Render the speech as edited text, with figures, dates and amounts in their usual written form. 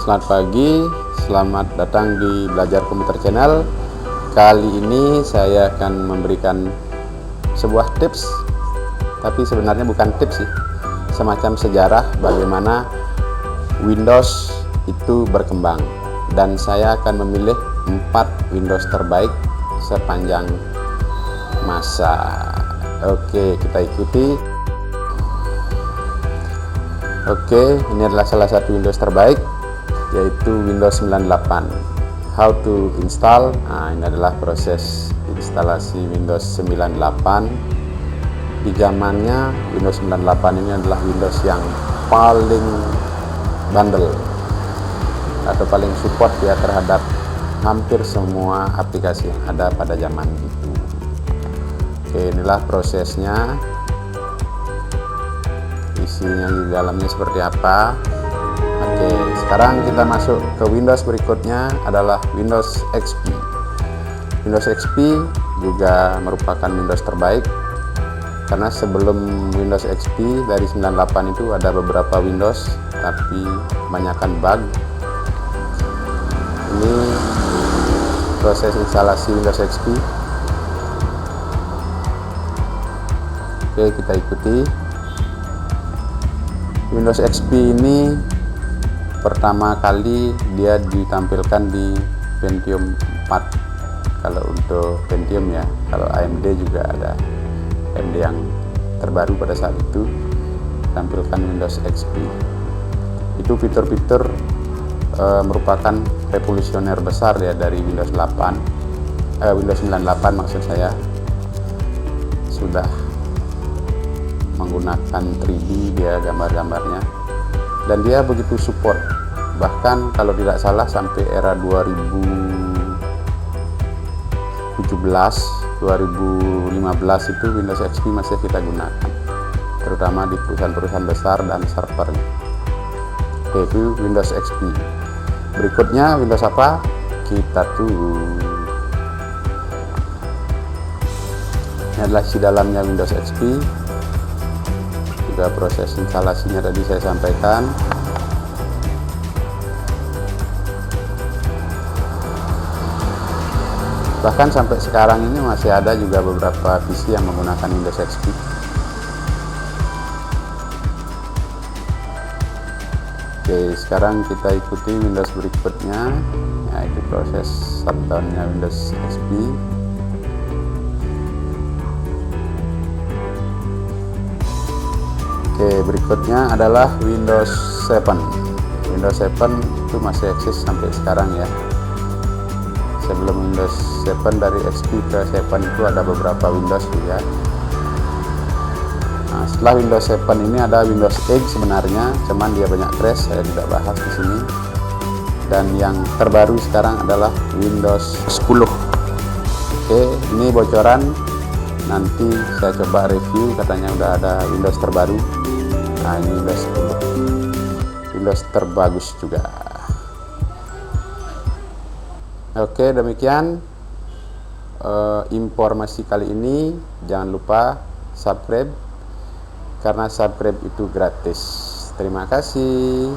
Selamat pagi, selamat datang di Belajar Komputer Channel. Kali ini saya akan memberikan sebuah tips, tapi sebenarnya bukan tips sih, semacam sejarah bagaimana Windows itu berkembang. Dan saya akan memilih 4 Windows terbaik sepanjang masa. Oke, kita ikuti. Oke, ini adalah salah satu Windows terbaik, yaitu Windows 98. How to install. Nah, ini adalah proses instalasi Windows 98. Di zamannya Windows 98 ini adalah Windows yang paling bandel atau paling support ya terhadap hampir semua aplikasi yang ada pada zaman itu. Oke, inilah prosesnya. Isinya di dalamnya seperti apa. Oke, sekarang kita masuk ke Windows berikutnya adalah Windows XP. Windows XP juga merupakan Windows terbaik karena sebelum Windows XP dari 98 itu ada beberapa Windows tapi kebanyakan bug. Ini proses instalasi Windows XP. Oke, kita ikuti. Windows XP ini pertama kali dia ditampilkan di Pentium 4 kalau untuk Pentium ya. Kalau AMD juga ada AMD yang terbaru pada saat itu tampilkan Windows XP. Itu fitur-fitur merupakan revolusioner besar ya dari Windows 98 maksud saya. Sudah menggunakan 3D dia gambar-gambarnya, dan dia begitu support. Bahkan kalau tidak salah sampai era 2017 2015 itu Windows XP masih kita gunakan, terutama di perusahaan-perusahaan besar dan servernya. Oke, itu Windows XP. Berikutnya Windows apa? Kita tunggu. Ini adalah isi dalamnya Windows XP. Juga proses instalasinya tadi saya sampaikan. Bahkan sampai sekarang ini masih ada juga beberapa PC yang menggunakan Windows XP. Oke, sekarang kita ikuti Windows berikutnya, yaitu proses shutdown-nya Windows XP. Oke, berikutnya adalah Windows 7. Windows 7 itu masih eksis sampai sekarang ya. Sebelum Windows 7 dari XP ke 7 itu ada beberapa Windows juga. Nah, setelah Windows 7 ini ada Windows 8 sebenarnya, cuman dia banyak crash, saya tidak bahas di sini. Dan yang terbaru sekarang adalah Windows 10. Oke, ini bocoran. Nanti saya coba review, katanya udah ada Windows terbaru. Nah, ini Windows 10, Windows terbagus juga. Oke, demikian informasi kali ini. Jangan lupa subscribe, karena subscribe itu gratis. Terima kasih.